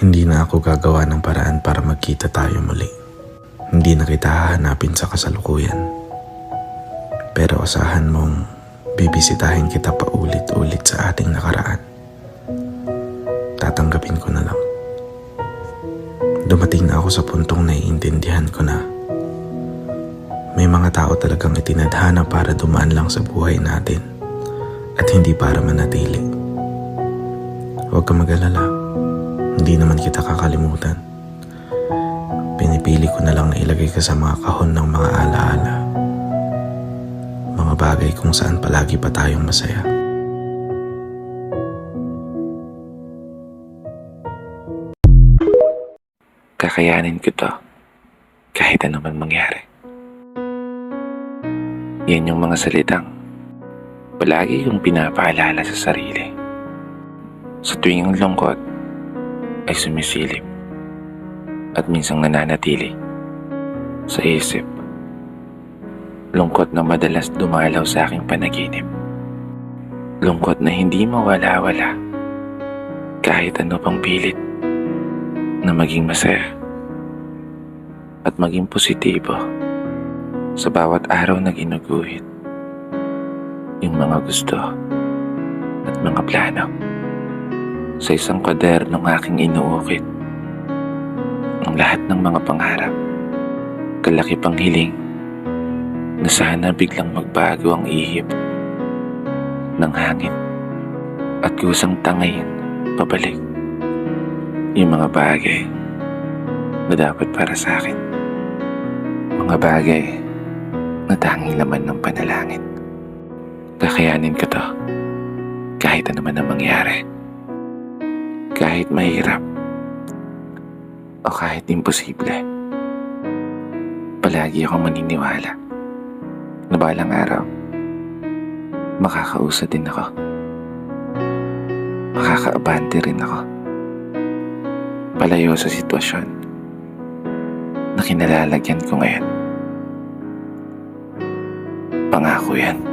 Hindi na ako gagawa ng paraan para magkita tayo muli. Hindi na kita hahanapin sa kasalukuyan. Pero asahan mong bibisitahin kita pa ulit-ulit sa ating nakaraan. Tatanggapin ko na lang. Dumating na ako sa puntong naiintindihan ko na may mga tao talagang itinadhana para dumaan lang sa buhay natin at hindi para manatili. Huwag ka mag-alala. Hindi naman kita kakalimutan. Pinipili ko na lang na ilagay ka sa mga kahon ng mga alaala. Mga bagay kung saan palagi pa tayong masaya. Kakayanin ko to kahit ano man mangyari. Yan yung mga salitang palagi kong pinapaalala sa sarili. Sa tuwing ang lungkot ay sumisilip at minsang nananatili sa isip. Lungkot na madalas dumalaw sa aking panaginip. Lungkot na hindi mawala-wala kahit ano pang pilit na maging masaya at maging positibo sa bawat araw na ginuguhit yung mga gusto at mga plano. Sa isang kwadernong aking inuukit ang lahat ng mga pangarap, kalaki pang hiling na sana biglang magbago ang ihip ng hangin at kusang tangayin pabalik yung mga bagay na dapat para sa akin. Mga bagay na tanging laman ng panalangin. Kakayanin ko to kahit ano man ang mangyari. Kahit mahirap o kahit imposible. Palagi akong maniniwala na balang araw makakausad din ako. Makakaabante rin ako. Palayo sa sitwasyon na kinalalagyan ko ngayon. Pangako yan.